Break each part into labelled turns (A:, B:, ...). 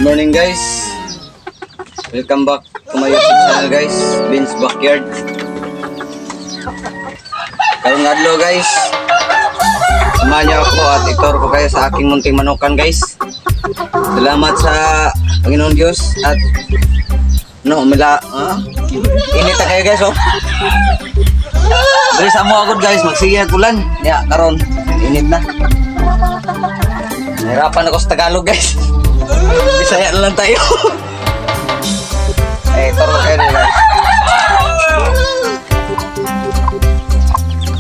A: Good morning guys. Welcome back to my YouTube channel guys, Vince Backyard. Karong adlaw guys, samahan niyo ako at itur ko kayo sa aking munting manukan guys. Salamat sa Panginoon Diyos at init na kayo guys oh. Dali sa mo agad guys, magsiyag ulan. Ya, karon init na. Nahirapan ako sa Tagalog guys. Bisaya na lang tayo. Turo kayo na guys.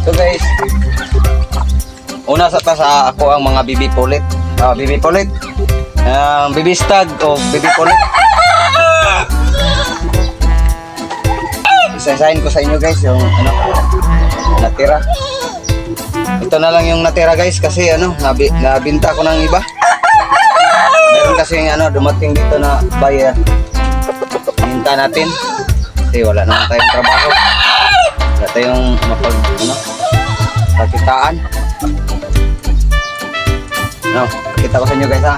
A: So guys, una sa ako ang mga bibi pulit. Bibi pulit. Bibi stag o bibi pulit. Isasahin ko sa inyo guys yung natira. Ito na lang yung natira guys kasi nabinta ko ng iba. Meron kasi dumating dito na buyer. Hinta natin kasi wala naman tayong trabaho, wala tayong pakitaan. Kita ko sa inyo guys ha.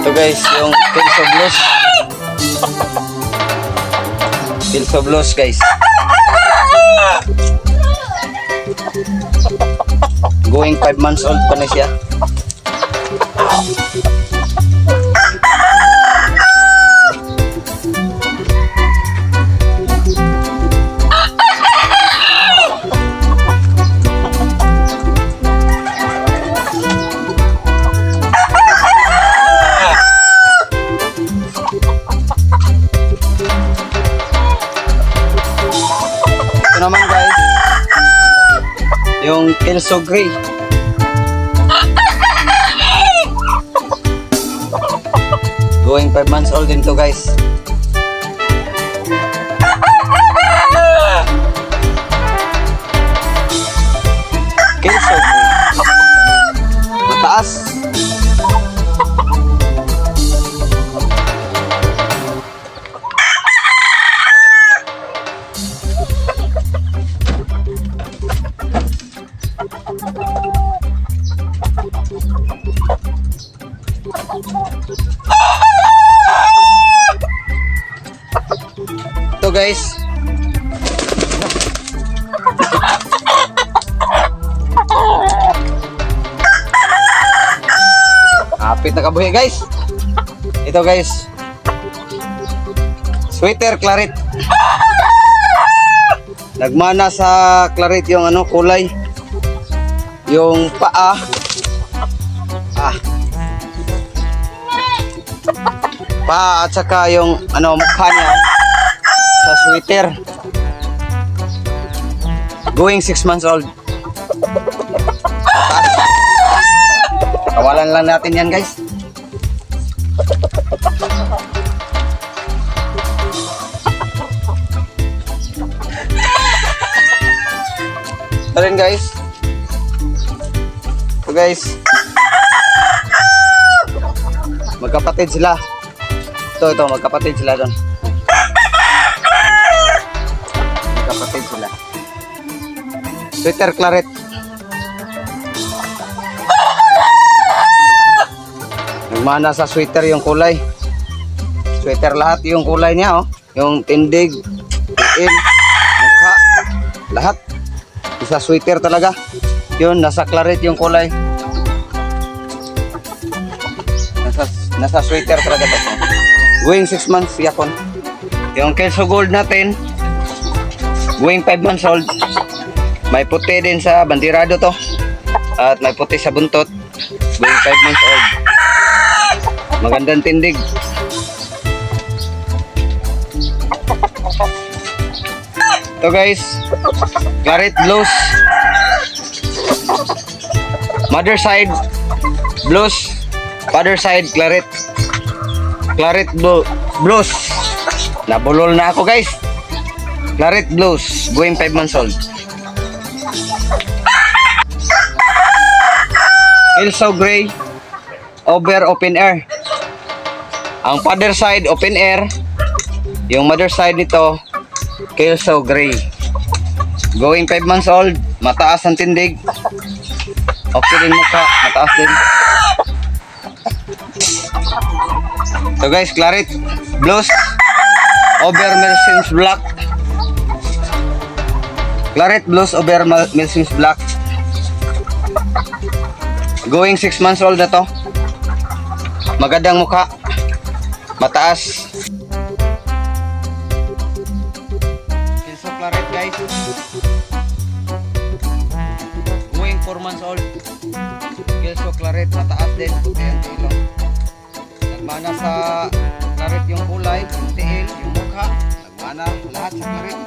A: Ito guys, yung Pilso Blues guys. Going 5 months old pa na siya. Ito naman guys, yung Kelso Gray. Going 5 months old din to guys. Kelso Gray. Mataas. Ito guys, kapit na kabuhi guys. Ito guys, sweater claret. Nagmana sa claret yung kulay, yung paa. At saka yung mukha niya sa sweater. Going 6 months old. Atas. Kawalan lang natin yan guys. Ito rin guys. Ito guys, magkapatid sila. Ito, magkapatid sila doon. Magkapatid sila. Sweater claret. Nagmana sa sweater yung kulay. Sweater lahat yung kulay niya oh. Yung tindig, iin, mukha, lahat. Isa sweater talaga. Yun, nasa claret yung kulay. Nasa sweater talaga to. Going 6 months yakon. Yung Kelso Gold natin, going 5 months old. May puti din sa bandirado to. At may puti sa buntot. Going 5 months old. Magandang tindig. Ito guys, claret blues. Mother side blues, father side claret. Claret blues. Nabulol na ako guys. Claret blues, going 5 months old. Kelso Gray over open air. Ang father side open air, yung mother side nito Kelso Gray. Going 5 months old, mataas ang tindig. Okay din mukha, mataas din. So guys, Claret Blues over Milsim's Black. Claret Blues over Milsim's Black. Going 6 months old na to. Magandang mukha, mataas. Kelso Claret guys. Going 4 months old. Kelso Claret, mataas din. Ayan, ilong. Nagmana sa Claret yung kulay, yung tiil, yung mukha. Nagmana lahat sa Claret.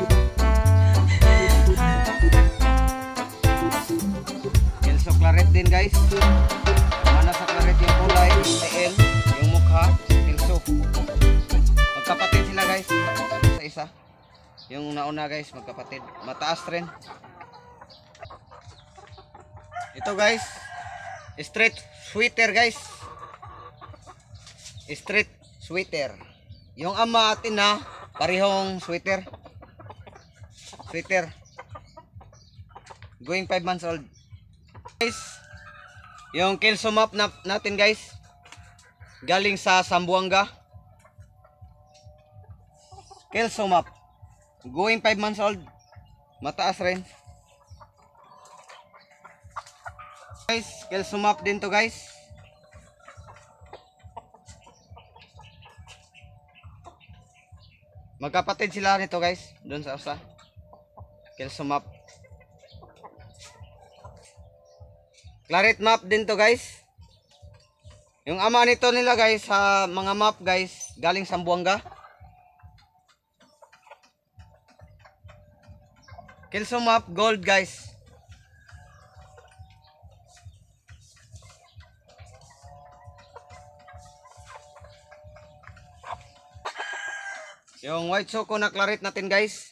A: Kelso Claret din guys. Nagmana sa Claret yung kulay, yung tiil, yung mukha. Kelso. Magkapatid sila guys. Sa isa. Yung nauna guys, magkapatid. Mataas rin. Ito guys, street sweater guys. Street sweater. Yung ama at ina, parehong sweater. Sweater. Going 5 months old. Guys, yung Kelso map natin guys. Galing sa Zamboanga. Kelso map. Going 5 months old. Mataas rin. Guys, Kelso map din to guys. Magkapatid sila nito guys, doon sa usa. Kelso map. Claret map din to guys. Yung ama nito nila guys sa mga map guys, galing Zamboanga. Kelso map gold guys. Yung white choco na Claret natin guys.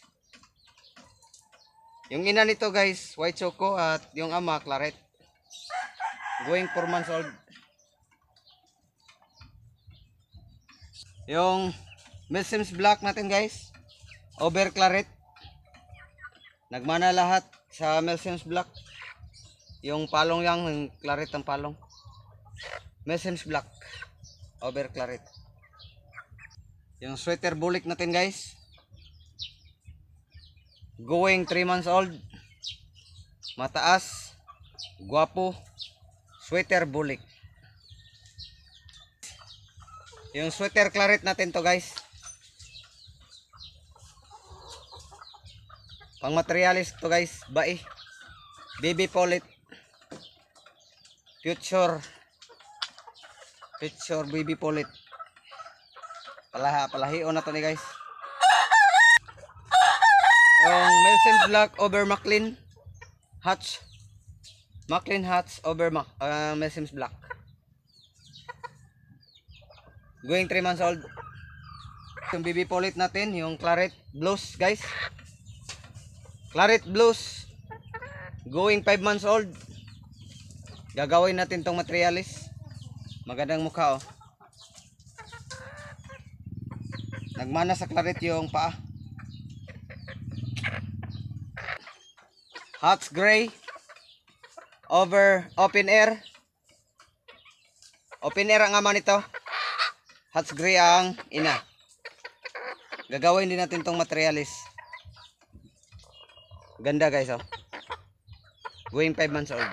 A: Yung ina nito guys, white choco at yung ama Claret. Going 4 months old. Yung Milsim's Black natin guys, over Claret. Nagmana lahat sa Milsim's Black. Yung palong yang, yung Claret ang palong. Milsim's Black, over Claret. Yung sweater bulik natin guys. Going 3 months old. Mataas. Guwapo. Sweater bulik. Yung sweater Claret natin to guys. Pang materialis to guys. Bai. Baby Polit. Future Baby Polit. Palahion na to ni guys. Yung Milsim's Black over Maclean Hatch. Maclean Hatch over Milsim's Black. Going 3 months old. Yung baby Polit natin, yung Claret Blues guys. Claret Blues. Going 5 months old. Gagawin natin tong materialis. Magandang mukha oh. Nagmana sa Claret yung paa. Hats Gray over open air. Open air ang ama nito. Hats Gray ang ina. Gagawin din natin tong materialis. Ganda guys oh. Going 5 months old.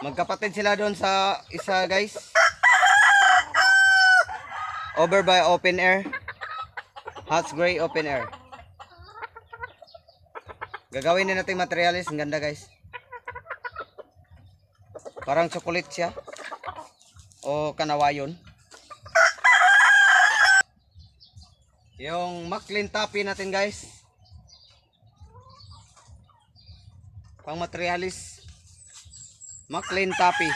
A: Magkapatid sila doon sa isa guys. Over by open air. Hats Gray open air. Gagawin din natin materialis. Ang ganda guys. Parang chocolate siya. O kanawayon. Yung Maclean Tappy natin guys. Pang materialis. Maclean Tappy.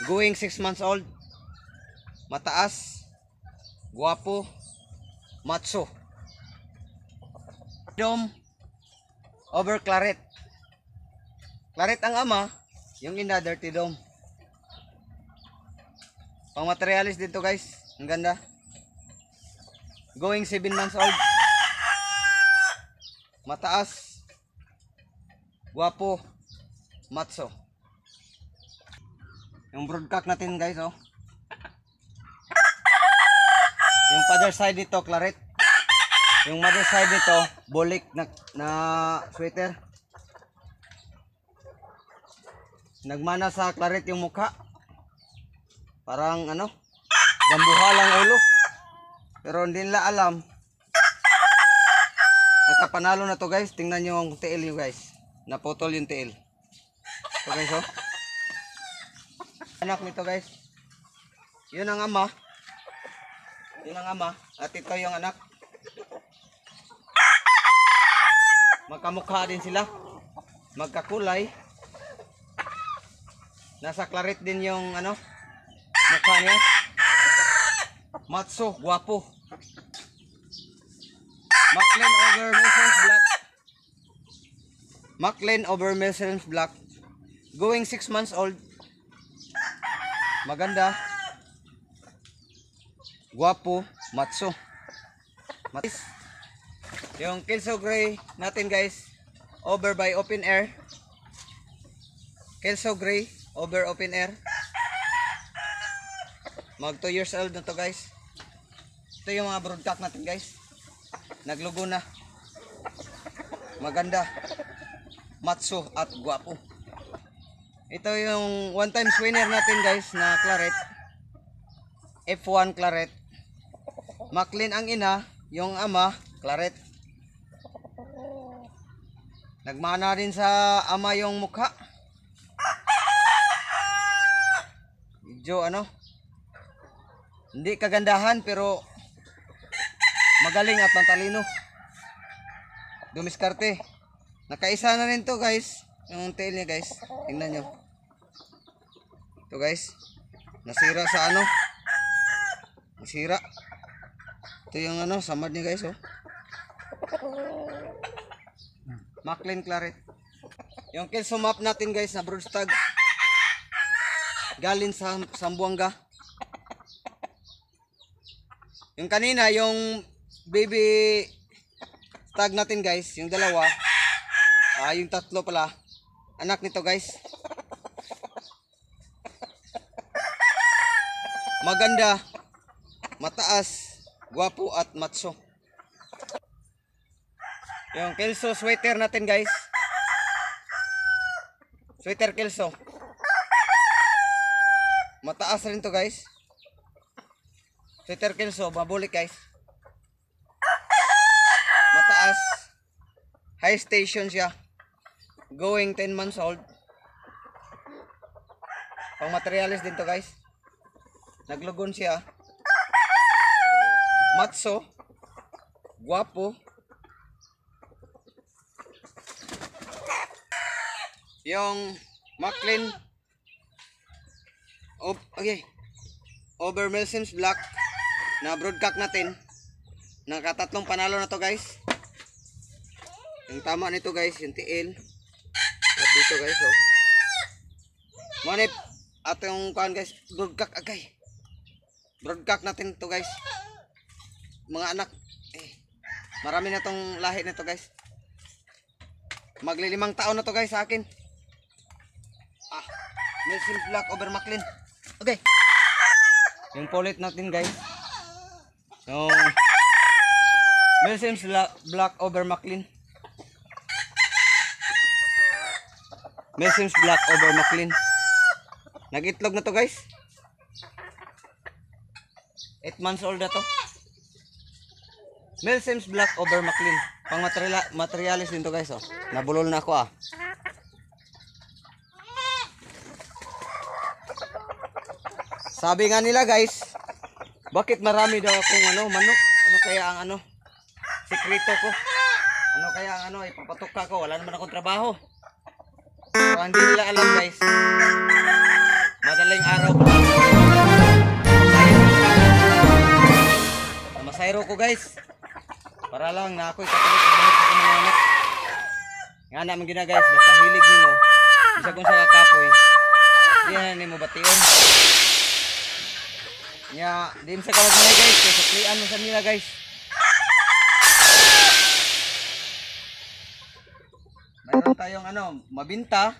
A: Going 6 months old. Mataas. Guwapo, macho. Dom over Claret. Claret ang ama, yung ina Dirty Dome. Pang materialis dito guys. Ang ganda. Going 7 months old. Mataas. Guwapo. Matso. Yung broodcock natin guys, oh. Yung father side dito, claret. Yung mother side dito, bolik na sweater. Nagmana sa claret yung mukha. Parang ano, dambuha lang ulo. Pero hindi nila alam. Nakapanalo na to guys. Tingnan nyo ang tail nyo guys. Naputol yung tail. So guys, oh. Anak nito guys. Yun ang ama. Yun ang ama. At ito yung anak. Magkamukha din sila. Magkakulay. Nasa claret din yung ano, mukha niya. Matso, guwapo. Maclean over Melson's Black. Maclean over Melson's Black. Going 6 months old. Maganda. Guwapo, matso. Matis. Yung Kelso Gray natin guys, over by open air. Kelso Gray over open air. Mag 2 years old na to guys. Ito yung mga broodcock natin guys. Naglugo na. Maganda. Matso at guwapo. Ito yung one time winner natin guys na claret. F1 claret. Maclean ang ina, yung ama claret. Nagmana din sa ama yung mukha. Medyo ano, hindi kagandahan pero magaling at matalino. Dumiskarte. Nakaisa na rin to guys. Yung tail niya guys. Tingnan nyo. Ito guys. Nasira sa ano. Nasira. Ito yung ano, samad niya guys, oh. Maclean claret. Yung Kelso map natin guys na brood stag. Galing sa Sambuanga. Yung kanina, yung baby stag natin guys, yung dalawa, yung tatlo pala, anak nito guys. Maganda, mataas, guwapo at matso. Yung Kelso sweater natin guys. Sweater Kelso. Mataas rin to guys. Sweater Kelso, mabulik guys. Mataas. High station siya. Going 10 months old. Pang materialis din to guys. Naglugon siya. Matso. Guwapo. Yung Maclean okay, over Melson's Black na broodcock natin. Nakatatlong panalo na to guys. Yung tama nito guys, yung tiil. At dito guys, oh. Manip at yung kuhan guys, broodcock agay. Broodcock natin to guys. Mga anak. Marami na tong lahi nito guys. Maglilimang taon na to guys sa akin. Melson's Black over Maclean. Okay. Yung polit natin guys. Yung Melson's Black over Maclean. Melson's Black over Maclean. Nag-itlog na to guys. 8 months old na to. Melson's Black over Maclean. Pang materialis din to guys, oh. Nabulol na ako, ah. Sabi nga nila guys, bakit marami daw akong ano, manok? Ano kaya ang ano, sikreto ko? Ano kaya ang ano, ipapatok ko? Wala naman akong trabaho. So, hindi nila alam guys. Madaling araw pa. Masayro ko guys. Para lang na ako'y katulit sa banit sa mga anak. Nga naman gina guys, basta hilig nimo. Isa kung sa kakapoy, hindi na nimo bation. Ya, din sa kalag nila guys, kaya suklian mo sa nila guys. Mayroon tayong ano, mabinta.